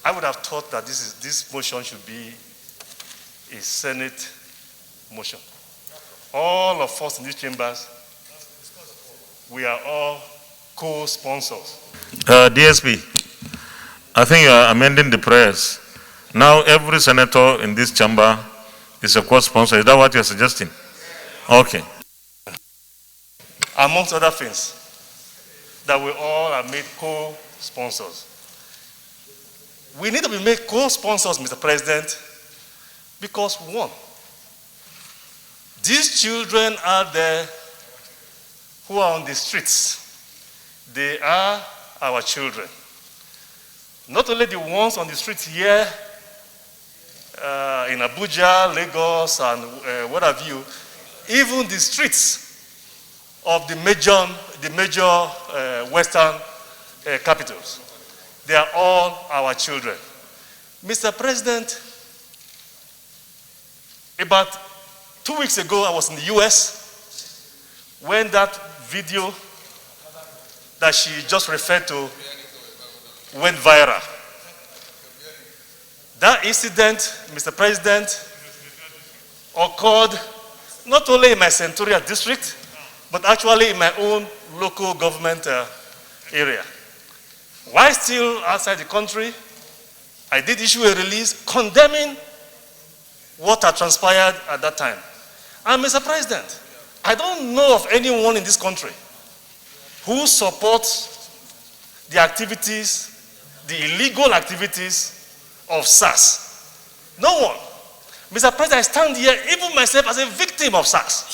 I would have thought that this motion should be a Senate motion. All of us in these chambers, we are all co-sponsors. DSP, I think you are amending the prayers. Now every senator in this chamber is a co-sponsor. Is that what you're suggesting? Okay. Amongst other things, that we all are made co-sponsors. We need to be made co-sponsors, Mr. President, because one, these children out there who are on the streets, they are our children. Not only the ones on the streets here in Abuja, Lagos, and what have you, even the streets of the major Western capitals. They are all our children. Mr. President, about 2 weeks ago, I was in the US when that video that she just referred to went viral. That incident, Mr. President, occurred not only in my Centurion district, but actually in my own local government area. While still outside the country, I did issue a release condemning what had transpired at that time. And Mr. President, I don't know of anyone in this country who supports the activities, the illegal activities of SARS. No one. Mr. President, I stand here, even myself, as a victim of SARS.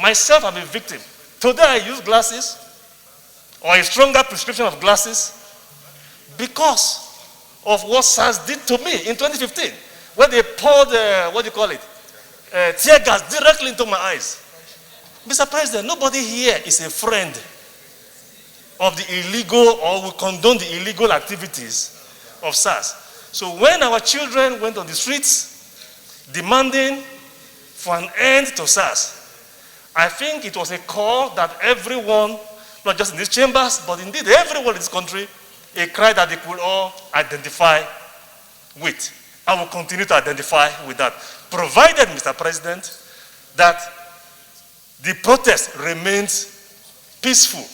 Myself, I'm a victim. Today I use glasses, or a stronger prescription of glasses, because of what SARS did to me in 2015, when they poured, tear gas directly into my eyes. Mr. President, nobody here is a friend of the illegal or will condone the illegal activities of SARS. So when our children went on the streets demanding for an end to SARS, I think it was a call that everyone, not just in these chambers, but indeed everyone in this country, a cry that they could all identify with. I will continue to identify with that, provided, Mr. President, that the protest remains peaceful.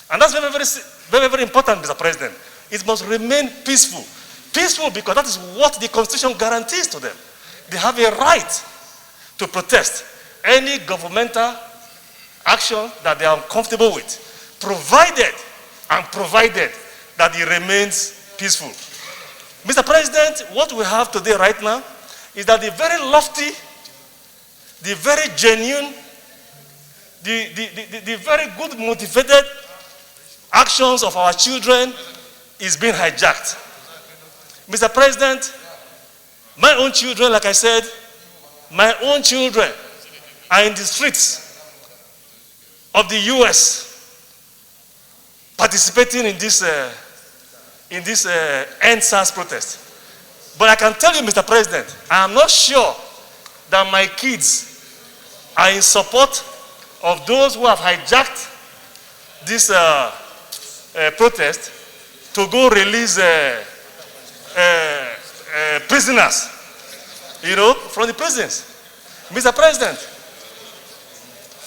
And that's very, very important, Mr. President. It must remain peaceful. Peaceful because that is what the Constitution guarantees to them. They have a right to protest any governmental action that they are uncomfortable with, provided that it remains peaceful. Mr. President, what we have today right now is that the very lofty, the very genuine, the very good motivated actions of our children is being hijacked. Mr. President, my own children, like I said, my own children are in the streets of the US participating in this End SARS protest. But I can tell you, Mr. President, I am not sure that my kids are in support of those who have hijacked this protest to go release prisoners, from the prisons. Mr. President,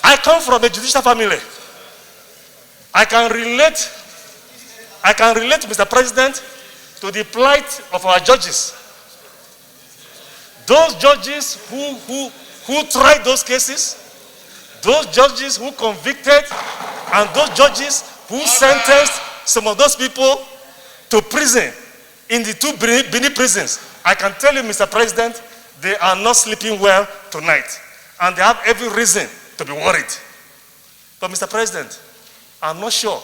I come from a judicial family. I can relate, Mr. President, to the plight of our judges. Those judges who tried those cases, those judges who convicted, and those judges who sentenced some of those people to prison in the two Benin prisons. I can tell you, Mr. President, they are not sleeping well tonight. And they have every reason to be worried. But Mr. President, I'm not sure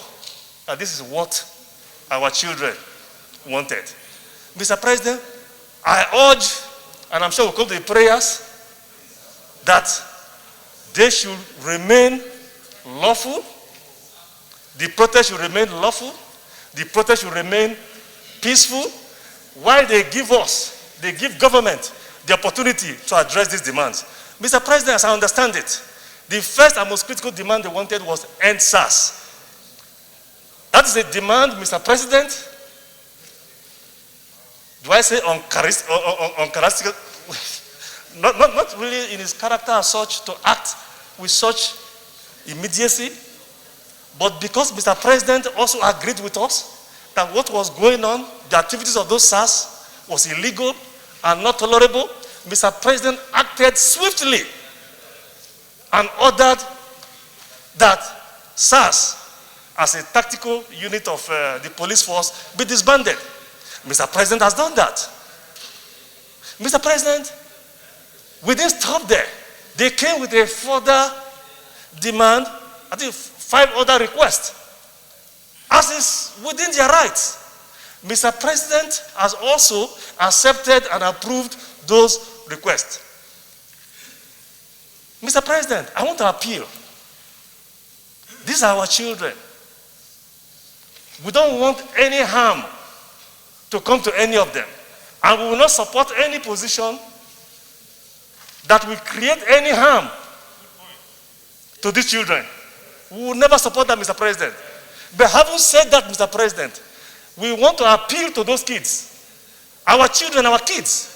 that this is what our children wanted. Mr. President, I urge, and I'm sure we'll come to the prayers, that they should remain lawful. The protest should remain lawful. The protest should remain peaceful. While they give government the opportunity to address these demands. Mr. President, as I understand it, the first and most critical demand they wanted was end SARS. That is a demand, Mr. President, do I say uncharacteristic? Not really in his character as such to act with such immediacy, but because Mr. President also agreed with us that what was going on, the activities of those SARS was illegal and not tolerable, Mr. President acted swiftly and ordered that SARS, as a tactical unit of the police force, be disbanded. Mr. President has done that. Mr. President, we didn't stop there. They came with a further demand, I think 5 other requests, as is within their rights. Mr. President has also accepted and approved those requests. Mr. President, I want to appeal. These are our children. We don't want any harm to come to any of them. And we will not support any position that will create any harm to these children. We will never support that, Mr. President. But having said that, Mr. President, we want to appeal to those kids, our children, our kids.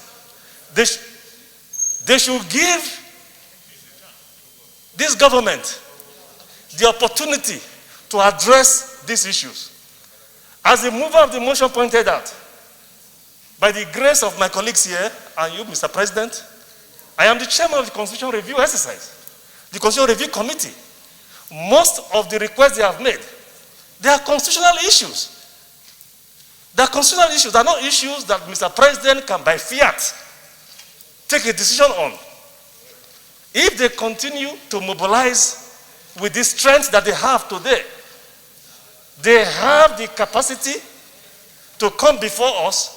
They should give this government the opportunity to address these issues. As the mover of the motion pointed out, by the grace of my colleagues here and you, Mr. President, I am the chairman of the Constitutional Review exercise, the Constitutional Review Committee. Most of the requests they have made, they are constitutional issues. They are constitutional issues. They are not issues that Mr. President can, by fiat, take a decision on. If they continue to mobilize with the strength that they have today, they have the capacity to come before us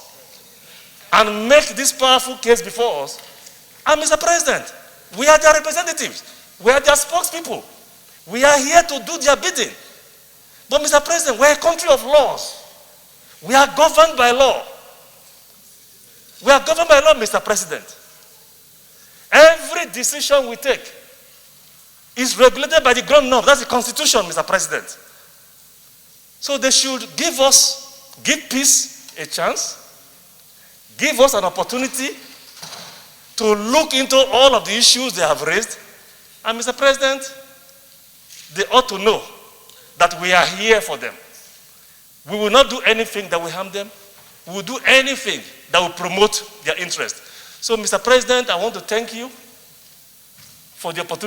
and make this powerful case before us. And Mr. President, we are their representatives. We are their spokespeople. We are here to do their bidding. But Mr. President, we're a country of laws. We are governed by law. We are governed by law, Mr. President. Every decision we take is regulated by the ground norm. That's the Constitution, Mr. President. So they should give peace a chance, give us an opportunity to look into all of the issues they have raised. And Mr. President, they ought to know that we are here for them. We will not do anything that will harm them. We will do anything that will promote their interest. So, Mr. President, I want to thank you for the opportunity